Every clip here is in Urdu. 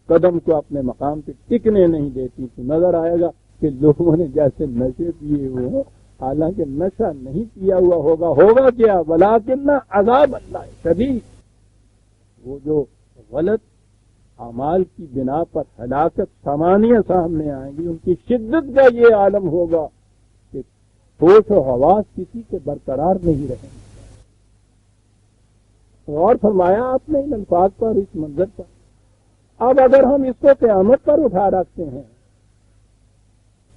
قدم کو اپنے مقام پہ ٹکنے نہیں دیتی. تو نظر آئے گا کہ لوگوں نے جیسے نشے پیے ہوئے ہوں، حالانکہ نشہ نہیں پیا ہوا ہوگا کیا؟ ولیکن عذاب اللہ شدید. وہ جو غلط اعمال کی بنا پر ہلاکت سامانیہ سامنے آئیں گی، ان کی شدت کا یہ عالم ہوگا کہ ہوش و حواس کسی کے برقرار نہیں رہیں گے. غور فرمایا آپ نے ان الفاظ پر، اس منظر پر. اب اگر ہم اس کو قیامت پر اٹھا رکھتے ہیں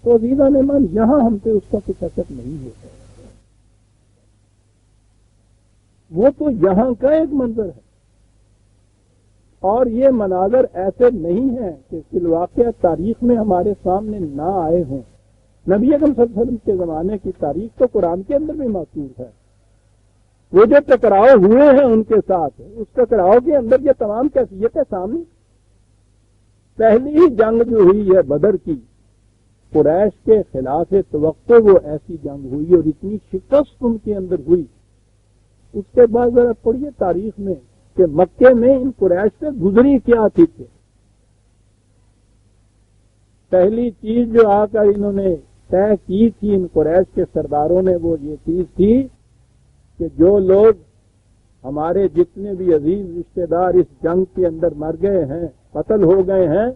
تو عزیزان من یہاں ہم پہ اس کا کچھ اثر نہیں ہوتا. وہ تو یہاں کا ایک منظر ہے، اور یہ مناظر ایسے نہیں ہیں کہ فی الواقع تاریخ میں ہمارے سامنے نہ آئے ہوں. نبی اکرم صلی اللہ علیہ وسلم کے زمانے کی تاریخ تو قرآن کے اندر بھی موجود ہے. وہ جو ٹکراؤ ہوئے ہیں ان کے ساتھ، اس ٹکراؤ کے اندر یہ تمام کیفیتیں سامنے. پہلی ہی جنگ جو ہوئی ہے بدر کی، قریش کے خلاف توقع وہ ایسی جنگ ہوئی اور اتنی شکست ان کے اندر ہوئی. اس کے بعد ذرا پڑھیے تاریخ میں کہ مکے میں ان قریش سے گزری کیا تھی. پہلی چیز جو آ کر انہوں نے طے کی تھی ان قریش کے سرداروں نے، وہ یہ چیز تھی کہ جو لوگ ہمارے جتنے بھی عزیز رشتہ دار اس جنگ کے اندر مر گئے ہیں، قتل ہو گئے ہیں،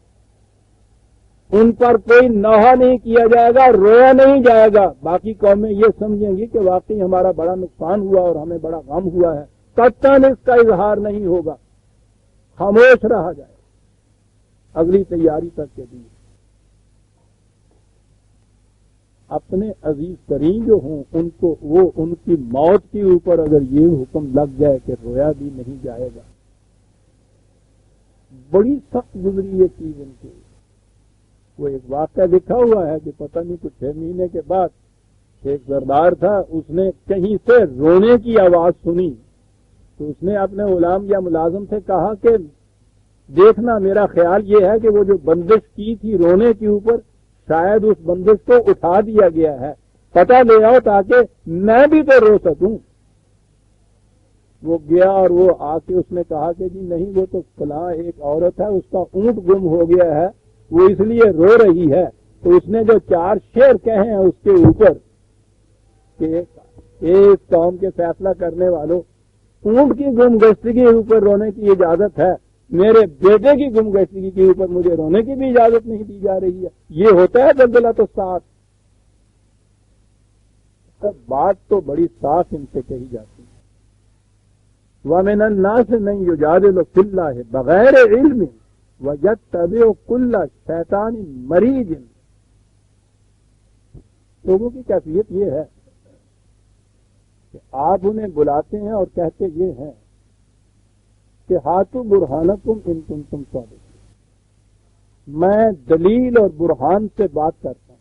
ان پر کوئی نوحہ نہیں کیا جائے گا، رویا نہیں جائے گا. باقی قومیں یہ سمجھیں گی کہ واقعی ہمارا بڑا نقصان ہوا اور ہمیں بڑا غم ہوا ہے، قطعاً اس کا اظہار نہیں ہوگا، خاموش رہا جائے اگلی تیاری تک کے لیے. اپنے عزیز ترین جو ہوں ان کو، وہ ان کی موت کے اوپر اگر یہ حکم لگ جائے کہ رویا بھی نہیں جائے گا، بڑی سخت گزری یہ چیز ان کی. وہ ایک واقعہ لکھا ہوا ہے کہ پتہ نہیں کچھ 6 مہینے کے بعد ایک سردار تھا، اس نے کہیں سے رونے کی آواز سنی تو اس نے اپنے غلام یا ملازم سے کہا کہ دیکھنا، میرا خیال یہ ہے کہ وہ جو بندش کی تھی رونے کے اوپر، شاید اس بندش کو اٹھا دیا گیا ہے، پتہ لے آؤ تاکہ میں بھی تو رو سکوں. وہ گیا اور وہ آ کے اس نے کہا کہ جی نہیں، وہ تو فلاں ایک عورت ہے، اس کا اونٹ گم ہو گیا ہے، وہ اس لیے رو رہی ہے. تو اس نے جو 4 شعر کہے ہیں اس کے اوپر کہ ایک قوم کے فیصلہ کرنے والوں، اونٹ کی گمگشتگی کے اوپر رونے کی اجازت ہے، میرے بیٹے کی گمگشتگی کے اوپر مجھے رونے کی بھی اجازت نہیں دی جا رہی ہے. یہ ہوتا ہے زلزلہ تو ساتھ. بات تو بڑی صاف ان سے کہی جاتی ہے. وَمِنَ النَّاسِ مَن يُجَادِلُ فِي اللَّهِ بِغَيْرِ عِلْمٍ وَيَتَّبِعُ كُلَّ شَيْطَانٍ مَرِیدٍ. لوگوں کی کیفیت یہ ہے کہ آپ انہیں بلاتے ہیں اور کہتے یہ ہیں کہ ہاتھو برہانکم ان کنتم صادقین. میں دلیل اور برہان سے بات کرتا ہوں،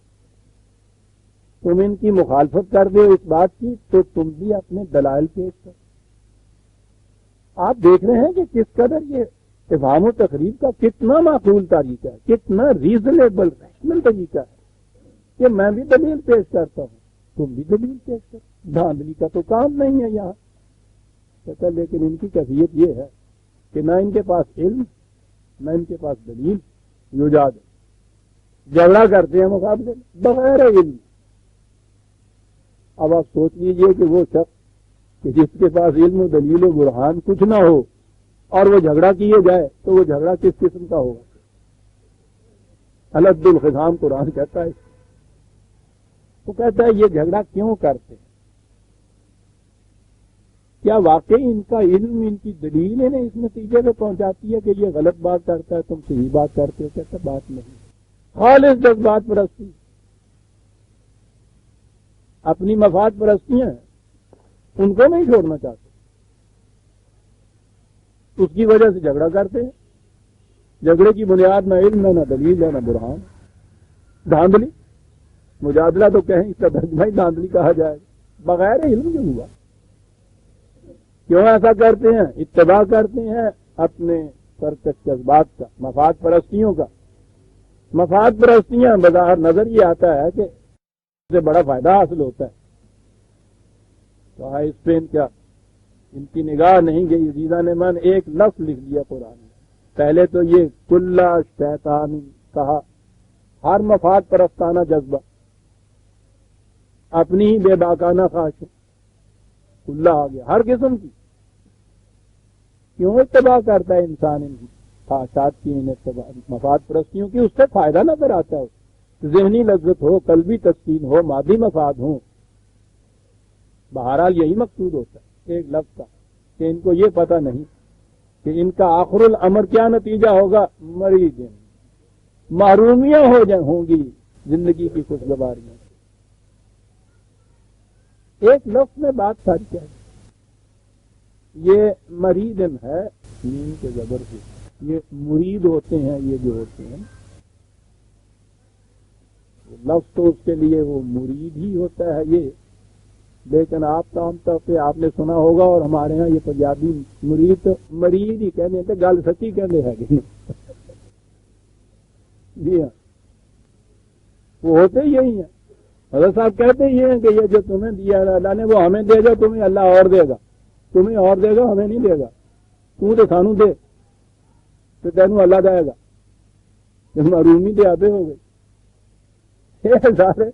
تم ان کی مخالفت کر دو اس بات کی تو تم بھی اپنے دلائل پیش کرو. آپ دیکھ رہے ہیں کہ کس قدر یہ افہام و تقریب کا کتنا معقول طریقہ ہے، کتنا ریزنیبل ریشنل طریقہ ہے کہ میں بھی دلیل پیش کرتا ہوں، تم بھی دلیل پیش کرو. دھاندلی کا تو کام نہیں ہے یہاں. لیکن ان کی کیفیت یہ ہے کہ نہ ان کے پاس علم، نہ ان کے پاس دلیل، یوجاد جھگڑا کرتے ہیں مقابلے بغیر علم. اب آپ سوچ لیجئے کہ وہ شخص کہ جس کے پاس علم و دلیل و برہان کچھ نہ ہو اور وہ جھگڑا کیے جائے تو وہ جھگڑا کس قسم کا ہوگا؟ الد الخصام قرآن کہتا ہے. وہ کہتا ہے یہ جھگڑا کیوں کرتے ہیں؟ کیا واقعی ان کا علم، ان کی دلیل انہیں اس نتیجے پہ پہنچاتی ہے کہ یہ غلط بات کرتا ہے، تم صحیح بات کرتے ہو؟ کہتا بات نہیں، خالص جذبات پرستی، اپنی مفاد پرستیاں ہیں، ان کو نہیں چھوڑنا چاہتے، اس کی وجہ سے جھگڑا کرتے ہیں. جھگڑے کی بنیاد نہ علم ہے، نہ دلیل ہے، نہ برہان. دھاندلی، مجادلہ تو کہیں اس کا ترجمہ ہی دھاندلی کہا جائے گا. بغیر علم جو ہوا. کیوں ایسا کرتے ہیں؟ اتباع کرتے ہیں اپنے سرکش جذبات کا، مفاد پرستیوں کا. مفاد پرستیاں بظاہر نظر یہ آتا ہے کہ اس سے بڑا فائدہ حاصل ہوتا ہے، تو اس پہ ان کی نگاہ نہیں گئی. عزیزان من ایک لفظ لکھ دیا قرآن نے، پہلے تو یہ کلّا شیطان کہا، ہر مفاد پرستانہ جذبہ، اپنی ہی بے باکانہ خواہش، کلّا آ گیا ہر قسم کی. کیوں اتباع کرتا ہے انسان ان خواہشات کی، ان مفاد پرستیوں کی؟ اس سے فائدہ نظر آتا ہے، ذہنی لذت ہو، قلبی تسکین ہو، مادی مفاد ہو. بہرحال یہی مقصود ہوتا ہے ایک لفظ کا، کہ ان کو یہ پتہ نہیں کہ ان کا آخر الامر کیا نتیجہ ہوگا. مریض محرومیاں ہوں گی زندگی کی خوشگواریاں. ایک لفظ میں بات ساری کیا ہے، یہ مریدن ہے نیم کے زبر سے، یہ مرید ہوتے ہیں، یہ جو ہوتے ہیں لفظ تو اس کے لیے وہ مرید ہی ہوتا ہے یہ، لیکن آپ عام طور پہ آپ نے سنا ہوگا، اور ہمارے ہاں یہ پنجابی مرید مرید ہی کہنے تھے، گل سچی کہنے ہے جی ہاں، وہ ہوتے یہی ہیں. حضرت صاحب کہتے ہی ہیں کہ یہ جو تمہیں دیا اللہ نے وہ ہمیں دے گا، تمہیں اللہ اور دے گا، تمہیں اور دے گا، ہمیں نہیں دے گا. تو سانو دے تو تینوں اللہ دے گا. معرومی دے آتے ہو گئے سارے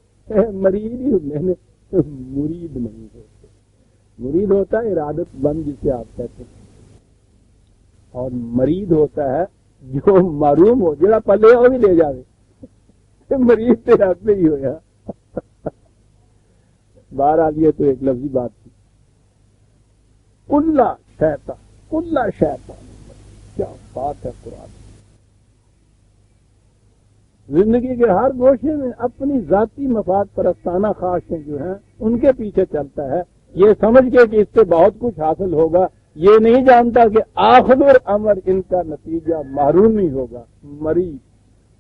مرید ہی ہوتے ہیں، مرید نہیں ہوتے. مرید ہوتا ہے ارادت بند جسے آپ کہتے ہیں، اور مرید ہوتا ہے جو معروم ہو، جڑا پلے ہو بھی لے جاوے. مرید تے آپ ہی ہویا. بہرحال یہ تو ایک لفظی بات تھی. کلّا شیطان، کلّا شیطان، کیا بات ہے قرآن. زندگی کے ہر گوشے میں اپنی ذاتی مفاد پرستانہ خواہشیں جو ہیں ان کے پیچھے چلتا ہے، یہ سمجھ کے کہ اس سے بہت کچھ حاصل ہوگا. یہ نہیں جانتا کہ آخر الامر ان کا نتیجہ محرومی ہوگا. مریض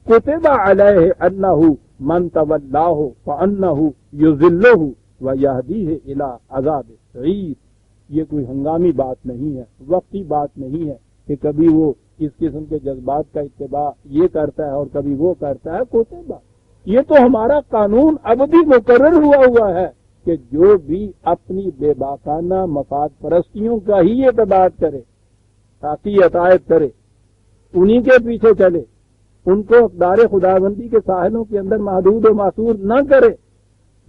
کتب علیہ انہ من تولاہ فانہ یضلہ ویہدیہ الی عذاب السعیر. یہ کوئی ہنگامی بات نہیں ہے، وقتی بات نہیں ہے کہ کبھی وہ اس قسم کے جذبات کا اتباع یہ کرتا ہے اور کبھی وہ کرتا ہے. کوتبہ یہ تو ہمارا قانون ابدی مقرر ہوا ہے کہ جو بھی اپنی بے باکانہ مفاد پرستیوں کا ہی اتباع کرے، تاکہ عطایت کرے، انہی کے پیچھے چلے، ان کو اقدار خداوندی کے ساحلوں کے اندر محدود و معصور نہ کرے.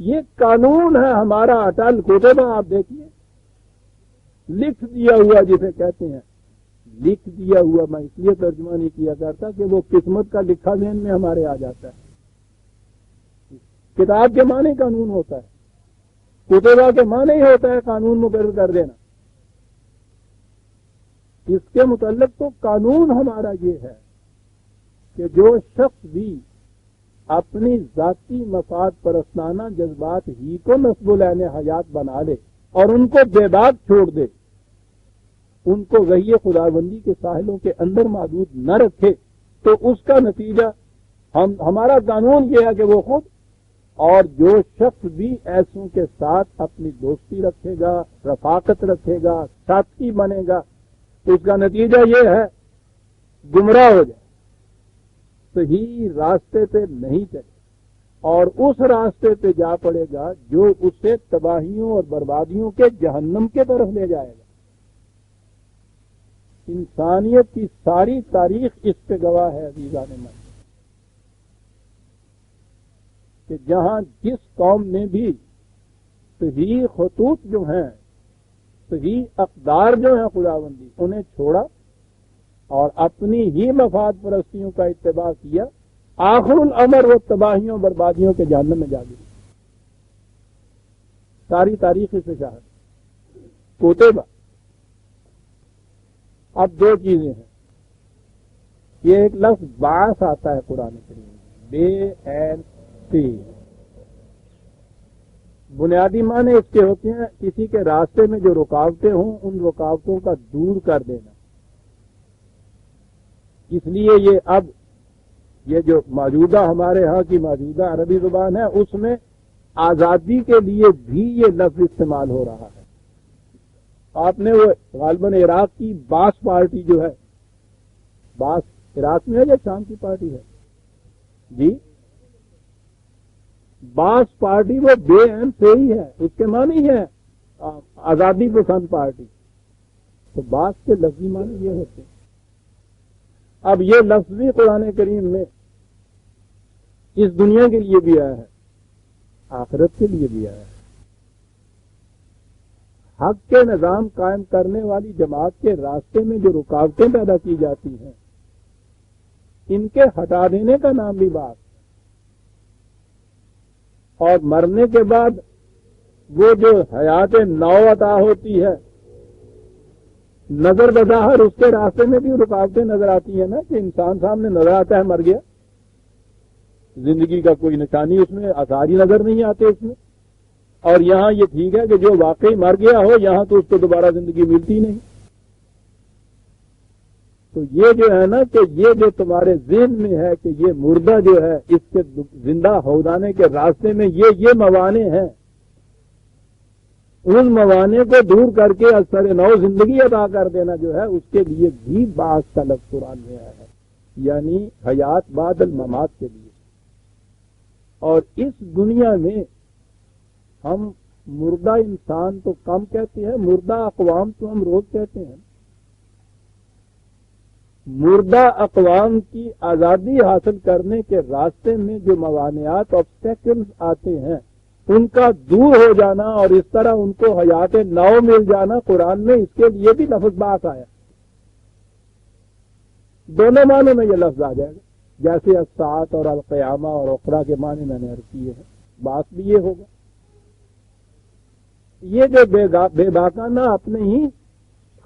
یہ قانون ہے ہمارا اٹل. کوتبہ آپ دیکھیے، لکھ دیا ہوا جسے کہتے ہیں، لکھ دیا ہوا میں اس لیے ترجمہ نہیں کیا کرتا کہ وہ قسمت کا لکھا ذہن میں ہمارے آ جاتا ہے. کتاب کے معنی قانون ہوتا ہے، کتبہ کے معنی ہی ہوتا ہے قانون مقرر کر دینا. اس کے متعلق تو قانون ہمارا یہ ہے کہ جو شخص بھی اپنی ذاتی مفاد پرستانہ جذبات ہی کو نصب العین حیات بنا لے اور ان کو بے باک چھوڑ دے، ان کو وحی خداوندی کے ساحلوں کے اندر محدود نہ رکھے، تو اس کا نتیجہ ہمارا قانون یہ ہے کہ وہ خود اور جو شخص بھی ایسوں کے ساتھ اپنی دوستی رکھے گا، رفاقت رکھے گا، ساتھی بنے گا، اس کا نتیجہ یہ ہے گمراہ ہو جائے، صحیح راستے پہ نہیں چلے اور اس راستے پہ جا پڑے گا جو اسے تباہیوں اور بربادیوں کے جہنم کے طرف لے جائے گا. انسانیت کی ساری تاریخ اس پہ گواہ ہے عزیزان من، کہ جہاں جس قوم نے بھی صحیح خطوط جو ہیں، صحیح اقدار جو ہیں خداوندی، انہیں چھوڑا اور اپنی ہی مفاد پرستیوں کا اتباع کیا، آخر الامر وہ تباہیوں بربادیوں کے جہنم میں جا گئی. ساری تاریخ سے شاہد. کوتبہ. اب دو چیزیں ہیں، یہ ایک لفظ باعث آتا ہے قرآن کریم میں، بے عین سی. بنیادی معنی اس کے ہوتے ہیں کسی کے راستے میں جو رکاوٹیں ہوں ان رکاوٹوں کا دور کر دینا. اس لیے یہ جو موجودہ ہمارے ہاں کی موجودہ عربی زبان ہے اس میں آزادی کے لیے بھی یہ لفظ استعمال ہو رہا ہے. آپ نے وہ غالباً عراق کی باس پارٹی جو ہے، باس عراق میں ہے یا شام کی پارٹی ہے جی، باس پارٹی وہ بے عین سے ہی ہے، اس کے معنی ہے آزادی پسند پارٹی. تو باس کے لفظی معنی یہ ہوتے ہیں. اب یہ لفظ بھی قرآن کریم میں اس دنیا کے لیے بھی آیا ہے، آخرت کے لیے بھی آیا ہے۔ حق کے نظام قائم کرنے والی جماعت کے راستے میں جو رکاوٹیں پیدا کی جاتی ہیں، ان کے ہٹا دینے کا نام بھی بات، اور مرنے کے بعد وہ جو حیات نو عطا ہوتی ہے، نظر بظاہر اس کے راستے میں بھی رکاوٹیں نظر آتی ہیں نا، کہ انسان سامنے نظر آتا ہے مر گیا، زندگی کا کوئی نشانی اس میں، آثار ہی نظر نہیں آتے اس میں۔ اور یہاں یہ ٹھیک ہے کہ جو واقعی مر گیا ہو، یہاں تو اس کو دوبارہ زندگی ملتی نہیں۔ تو یہ جو ہے نا کہ یہ جو تمہارے ذہن میں ہے کہ یہ مردہ جو ہے اس کے زندہ ہو جانے کے راستے میں یہ موانع ہیں، ان موانع کو دور کر کے اثر نو زندگی عطا کر دینا جو ہے، اس کے لیے بھی بعث کا لفظ قرآن میں آیا ہے، یعنی حیات بعد الممات کے لیے۔ اور اس دنیا میں ہم مردہ انسان تو کم کہتے ہیں، مردہ اقوام تو ہم روز کہتے ہیں۔ مردہ اقوام کی آزادی حاصل کرنے کے راستے میں جو موانعات آبسٹیکلز آتے ہیں، ان کا دور ہو جانا اور اس طرح ان کو حیات نو مل جانا، قرآن میں اس کے لیے بھی لفظ بات آیا۔ دونوں معنی میں یہ لفظ آ جائے گا، جیسے الساعۃ اور القیامہ اور اخری کے معنی میں نے عرض کیے ہیں، بات بھی یہ ہوگا۔ یہ جو بے باکانہ اپنے ہی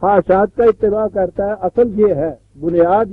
خواہشات کا اتباع کرتا ہے، اصل یہ ہے، بنیاد